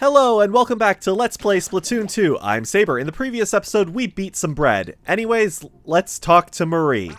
Hello and welcome back to Let's Play Splatoon 2. I'm Saber. In the previous episode, we beat some bread. Anyways, let's talk to Marie.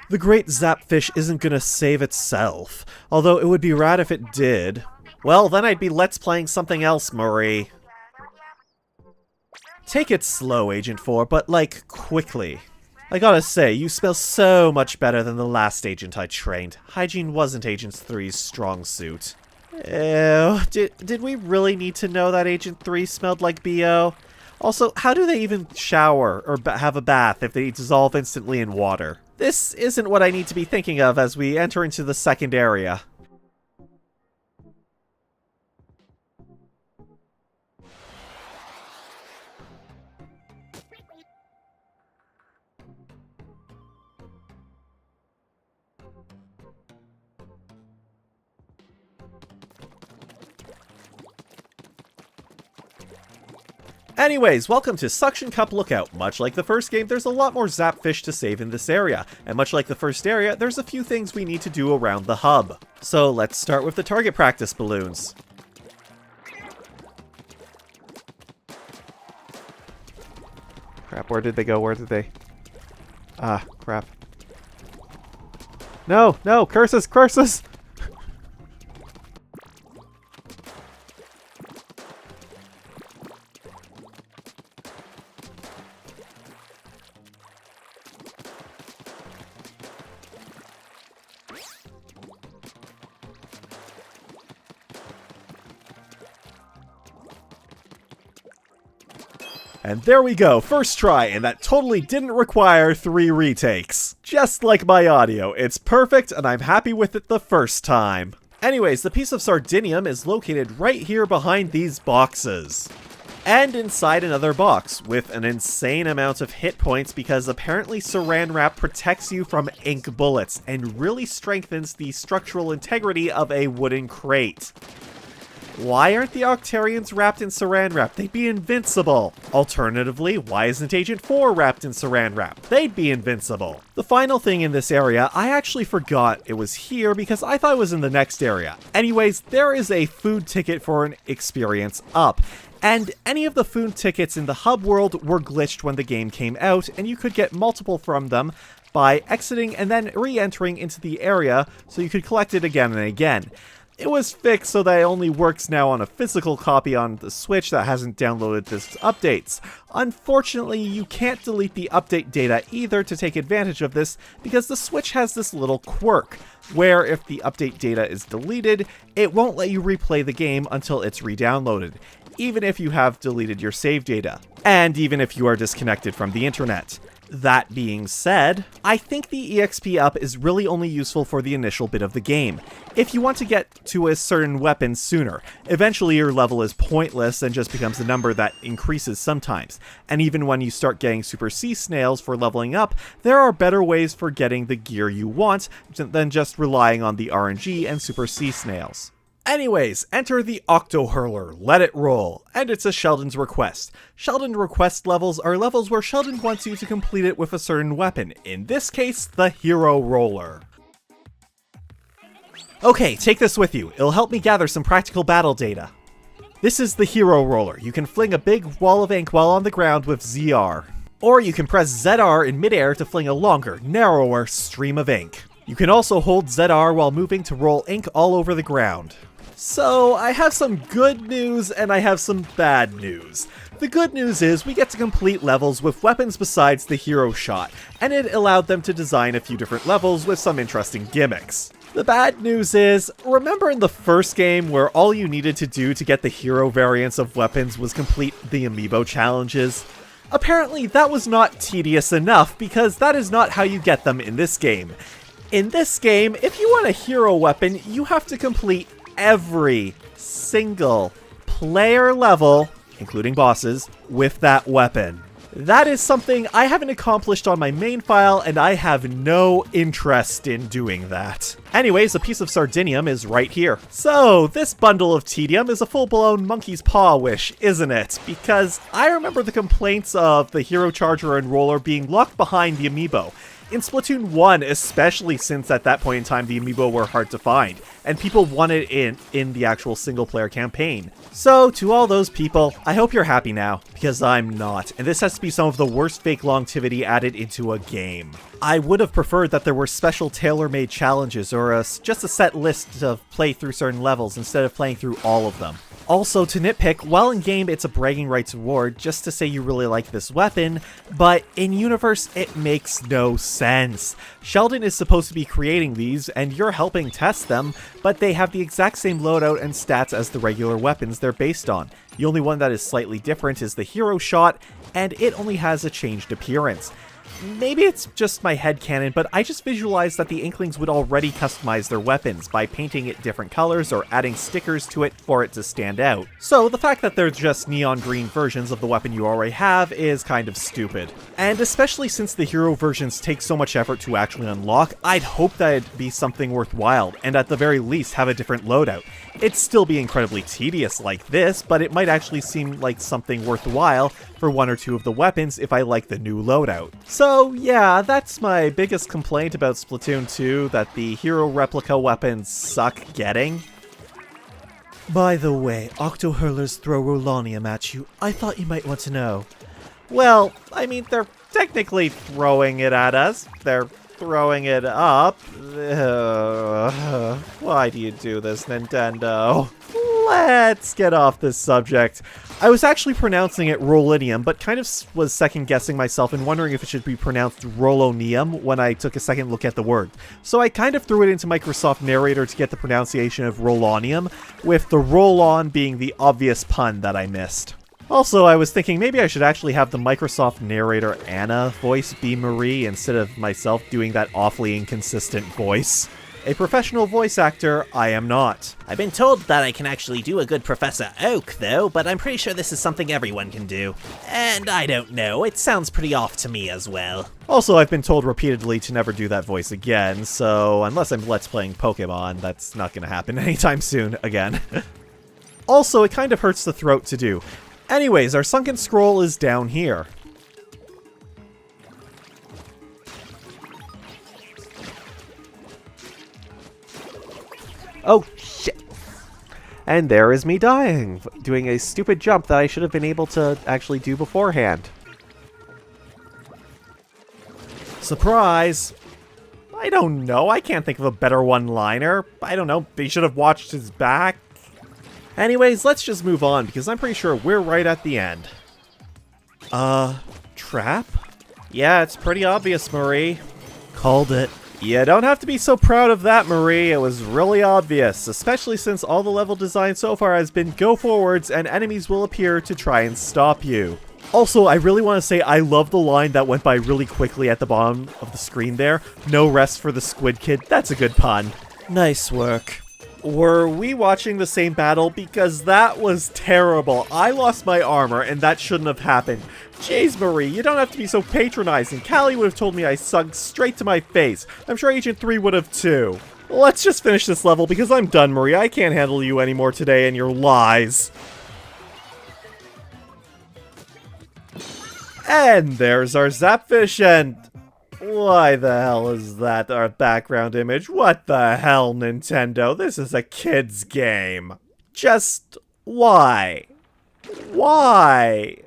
The great Zapfish isn't gonna save itself, although it would be rad if it did. Well, then I'd be Let's Playing something else, Marie. Take it slow, Agent 4, but like, quickly. I gotta say, you smell so much better than the last agent I trained. Hygiene wasn't Agent 3's strong suit. Ew, did we really need to know that Agent 3 smelled like BO? Also, how do they even shower or have a bath if they dissolve instantly in water? This isn't what I need to be thinking of as we enter into the second area. Anyways, welcome to Suction Cup Lookout. Much like the first game, there's a lot more Zapfish to save in this area, and much like the first area, there's a few things we need to do around the hub. So let's start with the target practice balloons. Crap, where did they go? Where did they... Ah, crap. No, no, curses, curses! And there we go, first try, and that totally didn't require 3 retakes. Just like my audio, it's perfect and I'm happy with it the first time. Anyways, the piece of Sardinium is located right here behind these boxes. And inside another box, with an insane amount of hit points because apparently Saran Wrap protects you from ink bullets and really strengthens the structural integrity of a wooden crate. Why aren't the Octarians wrapped in Saran Wrap? They'd be invincible. Alternatively, why isn't Agent 4 wrapped in Saran Wrap? They'd be invincible. The final thing in this area, I actually forgot it was here because I thought it was in the next area. Anyways, there is a food ticket for an experience up. And any of the food tickets in the hub world were glitched when the game came out, and you could get multiple from them by exiting and then re-entering into the area so you could collect it again and again. It was fixed so that it only works now on a physical copy on the Switch that hasn't downloaded this updates. Unfortunately, you can't delete the update data either to take advantage of this because the Switch has this little quirk, where if the update data is deleted, it won't let you replay the game until it's re-downloaded, even if you have deleted your save data, and even if you are disconnected from the internet. That being said, I think the EXP up is really only useful for the initial bit of the game. If you want to get to a certain weapon sooner, eventually your level is pointless and just becomes a number that increases sometimes. And even when you start getting Super Sea Snails for leveling up, there are better ways for getting the gear you want than just relying on the RNG and Super Sea Snails. Anyways, enter the Octo Hurler, let it roll, and it's a Sheldons Request. Sheldon Request levels are levels where Sheldon wants you to complete it with a certain weapon, in this case, the Hero Roller. Okay, take this with you, it'll help me gather some practical battle data. This is the Hero Roller. You can fling a big wall of ink while on the ground with ZR. Or you can press ZR in midair to fling a longer, narrower stream of ink. You can also hold ZR while moving to roll ink all over the ground. So, I have some good news and I have some bad news. The good news is we get to complete levels with weapons besides the hero shot, and it allowed them to design a few different levels with some interesting gimmicks. The bad news is, remember in the first game where all you needed to do to get the hero variants of weapons was complete the amiibo challenges? Apparently that was not tedious enough because that is not how you get them in this game. In this game, if you want a hero weapon, you have to complete every single player level, including bosses, with that weapon. That is something I haven't accomplished on my main file, and I have no interest in doing that. Anyways, a piece of Sardinium is right here. So, this bundle of tedium is a full-blown monkey's paw wish, isn't it? Because I remember the complaints of the Hero Charger and Roller being locked behind the amiibo. in Splatoon 1, especially since at that point in time the amiibo were hard to find, and people wanted it in the actual single-player campaign. So, to all those people, I hope you're happy now, because I'm not, and this has to be some of the worst fake longevity added into a game. I would have preferred that there were special tailor-made challenges, or just a set list to play through certain levels instead of playing through all of them. Also, to nitpick, while in-game it's a bragging rights award just to say you really like this weapon, but in-universe it makes no sense. Sheldon is supposed to be creating these, and you're helping test them, but they have the exact same loadout and stats as the regular weapons they're based on. The only one that is slightly different is the hero shot, and it only has a changed appearance. Maybe it's just my headcanon, but I just visualized that the Inklings would already customize their weapons by painting it different colors or adding stickers to it for it to stand out. So the fact that they're just neon green versions of the weapon you already have is kind of stupid. And especially since the hero versions take so much effort to actually unlock, I'd hope that it'd be something worthwhile, and at the very least have a different loadout. It'd still be incredibly tedious like this, but it might actually seem like something worthwhile for one or two of the weapons if I like the new loadout. So yeah, that's my biggest complaint about Splatoon 2, that the hero replica weapons suck getting. By the way, Octo-Hurlers throw Rolonium at you. I thought you might want to know. Well, I mean, they're technically throwing it at us. They're throwing it up. Why do you do this, Nintendo? Let's get off this subject. I was actually pronouncing it Rolinium, but kind of was second-guessing myself and wondering if it should be pronounced Rolonium when I took a second look at the word. So I kind of threw it into Microsoft Narrator to get the pronunciation of Rolonium, with the roll-on being the obvious pun that I missed. Also, I was thinking maybe I should actually have the Microsoft Narrator Anna voice be Marie instead of myself doing that awfully inconsistent voice. A professional voice actor, I am not. I've been told that I can actually do a good Professor Oak, though, but I'm pretty sure this is something everyone can do. And I don't know, it sounds pretty off to me as well. Also, I've been told repeatedly to never do that voice again, so unless I'm Let's Playing Pokemon, that's not gonna happen anytime soon again. Also, it kind of hurts the throat to do. Anyways, our Sunken Scroll is down here. Oh, shit. And there is me dying, doing a stupid jump that I should have been able to actually do beforehand. Surprise! I don't know, I can't think of a better one-liner. I don't know, they should have watched his back. Anyways, let's just move on, because I'm pretty sure we're right at the end. Trap? Yeah, it's pretty obvious, Marie. Called it. You don't have to be so proud of that, Marie. It was really obvious, especially since all the level design so far has been go forwards and enemies will appear to try and stop you. Also, I really want to say I love the line that went by really quickly at the bottom of the screen there. No rest for the Squid Kid. That's a good pun. Nice work. Were we watching the same battle? Because that was terrible. I lost my armor, and that shouldn't have happened. Jeez, Marie, you don't have to be so patronizing. Callie would have told me I sucked straight to my face. I'm sure Agent 3 would have too. Let's just finish this level, because I'm done, Marie. I can't handle you anymore today and your lies. And there's our Zapfish, and... why the hell is that our background image? What the hell, Nintendo? This is a kid's game. Just why? Why?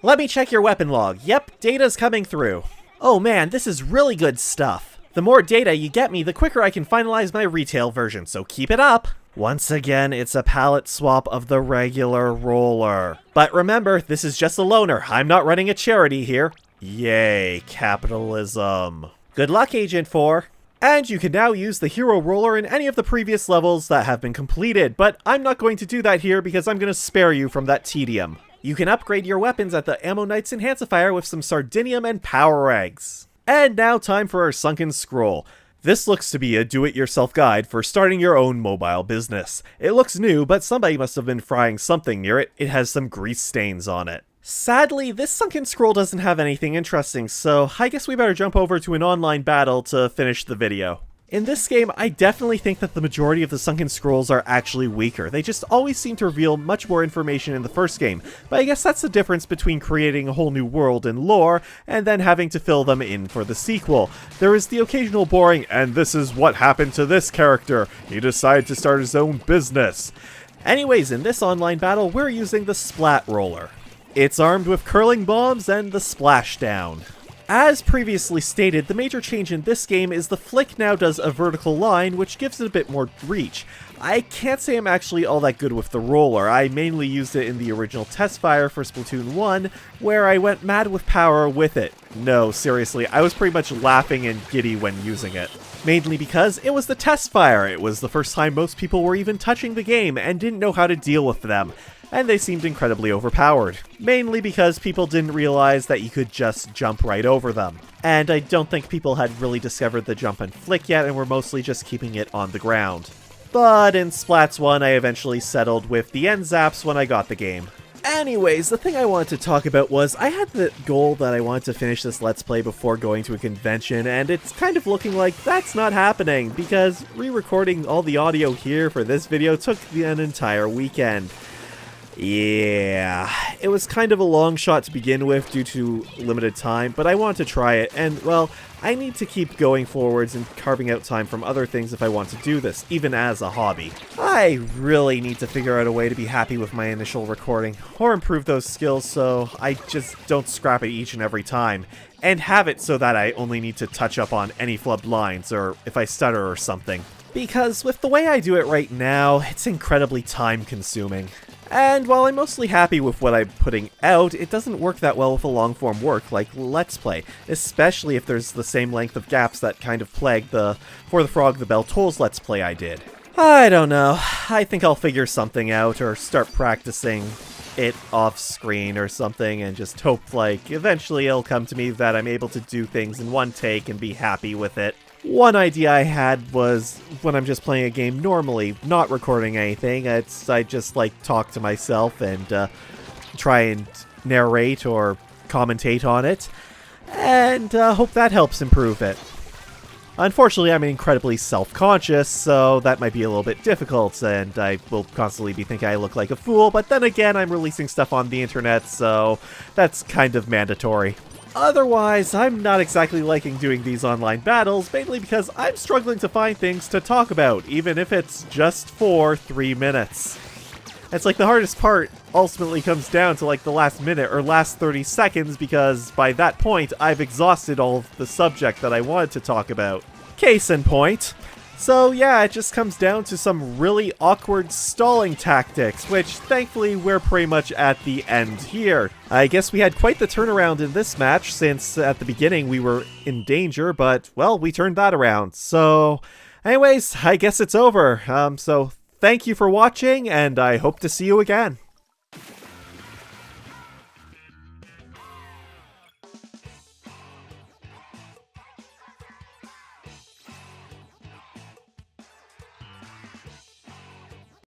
Let me check your weapon log. Yep, data's coming through. Oh man, this is really good stuff. The more data you get me, the quicker I can finalize my retail version, so keep it up. Once again, it's a palette swap of the regular roller. But remember, this is just a loaner. I'm not running a charity here. Yay, capitalism. Good luck, Agent 4. And you can now use the hero roller in any of the previous levels that have been completed, but I'm not going to do that here because I'm going to spare you from that tedium. You can upgrade your weapons at the Ammo Knight's Enhancifier with some Sardinium and Power Eggs. And now time for our Sunken Scroll. This looks to be a do-it-yourself guide for starting your own mobile business. It looks new, but somebody must have been frying something near it. It has some grease stains on it. Sadly, this Sunken Scroll doesn't have anything interesting, so I guess we better jump over to an online battle to finish the video. In this game, I definitely think that the majority of the Sunken Scrolls are actually weaker. They just always seem to reveal much more information in the first game, but I guess that's the difference between creating a whole new world and lore, and then having to fill them in for the sequel. There is the occasional boring, and this is what happened to this character. He decided to start his own business. Anyways, in this online battle, we're using the Splat Roller. It's armed with curling bombs and the Splashdown. As previously stated, the major change in this game is the flick now does a vertical line, which gives it a bit more reach. I can't say I'm actually all that good with the roller. I mainly used it in the original test fire for Splatoon 1, where I went mad with power with it. No, seriously, I was pretty much laughing and giddy when using it. Mainly because it was the test fire. It was the first time most people were even touching the game and didn't know how to deal with them. And they seemed incredibly overpowered. Mainly because people didn't realize that you could just jump right over them. And I don't think people had really discovered the jump and flick yet and were mostly just keeping it on the ground. But in Splats 1, I eventually settled with the end zaps when I got the game. Anyways, the thing I wanted to talk about was I had the goal that I wanted to finish this Let's Play before going to a convention, and it's kind of looking like that's not happening, because re-recording all the audio here for this video took an entire weekend. Yeah, it was kind of a long shot to begin with due to limited time, but I wanted to try it, and, well, I need to keep going forwards and carving out time from other things if I want to do this, even as a hobby. I really need to figure out a way to be happy with my initial recording, or improve those skills so I just don't scrap it each and every time, and have it so that I only need to touch up on any flubbed lines, or if I stutter or something. Because with the way I do it right now, it's incredibly time-consuming. And while I'm mostly happy with what I'm putting out, it doesn't work that well with a long-form work like Let's Play, especially if there's the same length of gaps that kind of plagued the For the Frog the Bell Tolls Let's Play I did. I don't know, I think I'll figure something out or start practicing it off-screen or something and just hope, like, eventually it'll come to me that I'm able to do things in one take and be happy with it. One idea I had was when I'm just playing a game normally, not recording anything, I just like talk to myself and try and narrate or commentate on it, and hope that helps improve it. Unfortunately, I'm incredibly self-conscious, so that might be a little bit difficult, and I will constantly be thinking I look like a fool, but then again, I'm releasing stuff on the internet, so that's kind of mandatory. Otherwise, I'm not exactly liking doing these online battles, mainly because I'm struggling to find things to talk about, even if it's just for 3 minutes. It's like the hardest part ultimately comes down to like the last minute or last 30 seconds, because by that point, I've exhausted all of the subject that I wanted to talk about. Case in point. So yeah, it just comes down to some really awkward stalling tactics, which thankfully we're pretty much at the end here. I guess we had quite the turnaround in this match, since at the beginning we were in danger, but well, we turned that around. So anyways, I guess it's over. So thank you for watching, and I hope to see you again.